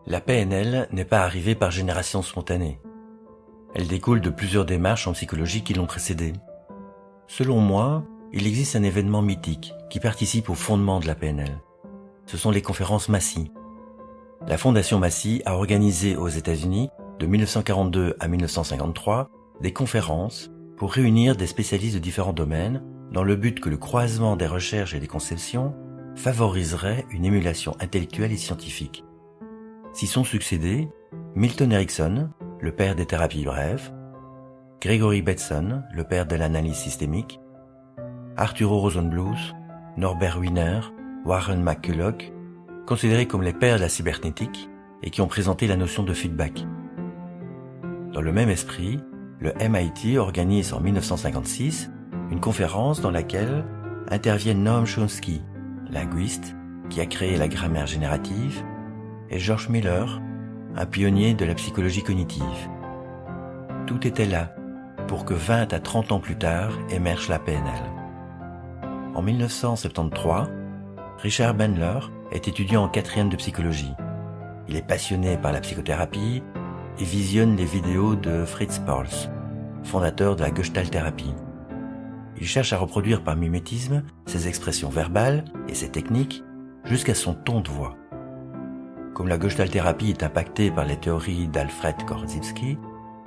La PNL n'est pas arrivée par génération spontanée. Elle découle de plusieurs démarches en psychologie qui l'ont précédée. Selon moi, il existe un événement mythique qui participe au fondement de la PNL. Ce sont les conférences Massey. La Fondation Massey a organisé aux États-Unis, de 1942 à 1953, des conférences pour réunir des spécialistes de différents domaines dans le but que le croisement des recherches et des conceptions favoriserait une émulation intellectuelle et scientifique. S'y sont succédés Milton Erickson, le père des thérapies brèves, Gregory Bateson, le père de l'analyse systémique, Arturo Rosenbluth, Norbert Wiener, Warren McCulloch, considérés comme les pères de la cybernétique et qui ont présenté la notion de feedback. Dans le même esprit, le MIT organise en 1956 une conférence dans laquelle interviennent Noam Chomsky, linguiste qui a créé la grammaire générative, et George Miller, un pionnier de la psychologie cognitive. Tout était là pour que 20 à 30 ans plus tard émerge la PNL. En 1973, Richard Bandler est étudiant en 4e de psychologie. Il est passionné par la psychothérapie et visionne les vidéos de Fritz Perls, fondateur de la Gestalt-thérapie. Il cherche à reproduire par mimétisme ses expressions verbales et ses techniques jusqu'à son ton de voix. Comme la Gestalt-thérapie est impactée par les théories d'Alfred Korzybski,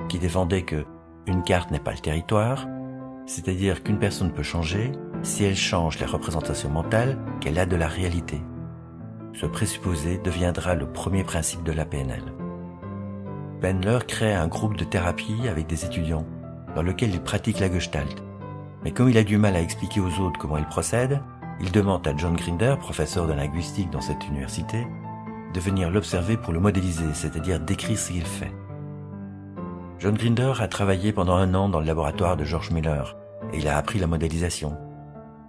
qui défendait que une carte n'est pas le territoire, c'est-à-dire qu'une personne peut changer si elle change les représentations mentales qu'elle a de la réalité. Ce présupposé deviendra le premier principe de la PNL. Bandler crée un groupe de thérapie avec des étudiants, dans lequel il pratique la Gestalt. Mais comme il a du mal à expliquer aux autres comment il procède, il demande à John Grinder, professeur de linguistique dans cette université, de venir l'observer pour le modéliser, c'est-à-dire décrire ce qu'il fait. John Grinder a travaillé pendant 1 an dans le laboratoire de George Miller et il a appris la modélisation.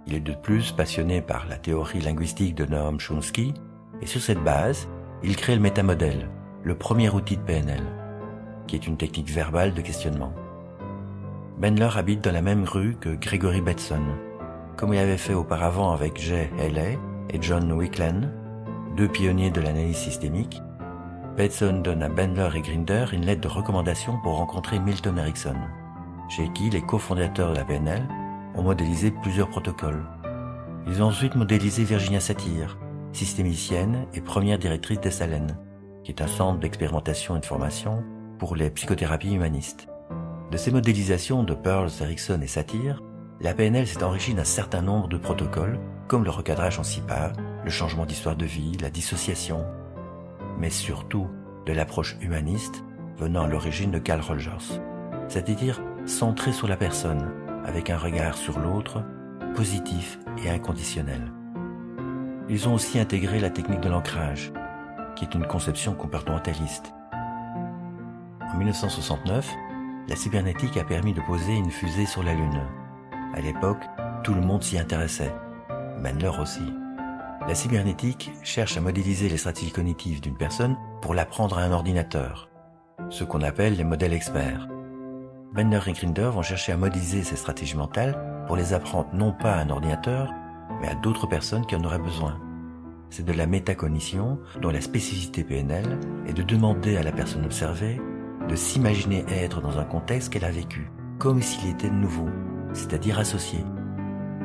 Il est de plus passionné par la théorie linguistique de Noam Chomsky et sur cette base, il crée le métamodèle, le premier outil de PNL, qui est une technique verbale de questionnement. Bandler habite dans la même rue que Gregory Bateson, comme il avait fait auparavant avec Jay Haley et John Wickland, 2 pionniers de l'analyse systémique. Bateson donne à Bandler et Grinder une lettre de recommandation pour rencontrer Milton Erickson, chez qui les cofondateurs de la PNL ont modélisé plusieurs protocoles. Ils ont ensuite modélisé Virginia Satir, systémicienne et première directrice d'Esalen, qui est un centre d'expérimentation et de formation pour les psychothérapies humanistes. De ces modélisations de Perls, Erickson et Satir, la PNL s'est enrichie d'un certain nombre de protocoles, comme le recadrage en 6 pas, le changement d'histoire de vie, la dissociation, mais surtout de l'approche humaniste venant à l'origine de Carl Rogers, c'est-à-dire centré sur la personne, avec un regard sur l'autre, positif et inconditionnel. Ils ont aussi intégré la technique de l'ancrage, qui est une conception comportementaliste. En 1969, la cybernétique a permis de poser une fusée sur la Lune. À l'époque, tout le monde s'y intéressait, Bandler aussi. La cybernétique cherche à modéliser les stratégies cognitives d'une personne pour l'apprendre à un ordinateur, ce qu'on appelle les modèles experts. Bandler et Grinder vont chercher à modéliser ces stratégies mentales pour les apprendre non pas à un ordinateur, mais à d'autres personnes qui en auraient besoin. C'est de la métacognition dont la spécificité PNL est de demander à la personne observée de s'imaginer être dans un contexte qu'elle a vécu, comme s'il était nouveau, c'est-à-dire associé,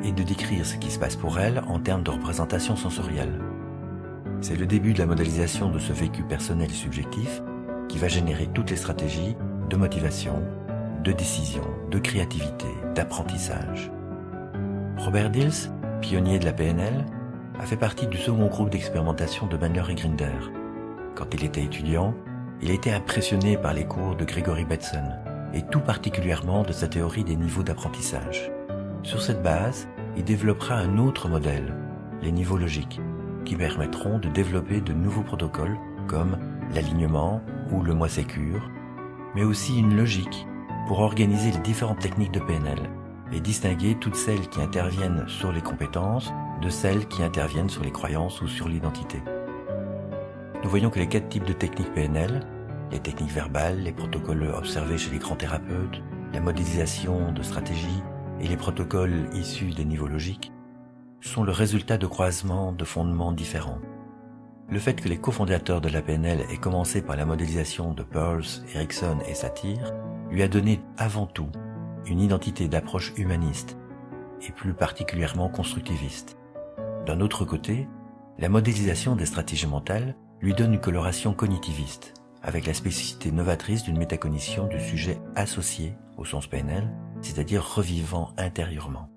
et de décrire ce qui se passe pour elle en termes de représentation sensorielle. C'est le début de la modélisation de ce vécu personnel et subjectif qui va générer toutes les stratégies de motivation, de décision, de créativité, d'apprentissage. Robert Dills, pionnier de la PNL, a fait partie du second groupe d'expérimentation de Bandler et Grinder. Quand il était étudiant, il a été impressionné par les cours de Gregory Bateson et tout particulièrement de sa théorie des niveaux d'apprentissage. Sur cette base, il développera un autre modèle, les niveaux logiques, qui permettront de développer de nouveaux protocoles comme l'alignement ou le moi sécure, mais aussi une logique pour organiser les différentes techniques de PNL et distinguer toutes celles qui interviennent sur les compétences de celles qui interviennent sur les croyances ou sur l'identité. Nous voyons que les 4 types de techniques PNL, les techniques verbales, les protocoles observés chez les grands thérapeutes, la modélisation de stratégies et les protocoles issus des niveaux logiques, sont le résultat de croisements de fondements différents. le fait que les cofondateurs de la PNL aient commencé par la modélisation de Pearls, Erikson et Satir lui a donné avant tout une identité d'approche humaniste et plus particulièrement constructiviste. D'un autre côté, la modélisation des stratégies mentales lui donne une coloration cognitiviste, avec la spécificité novatrice d'une métacognition du sujet associé au sens PNL, c'est-à-dire revivant intérieurement.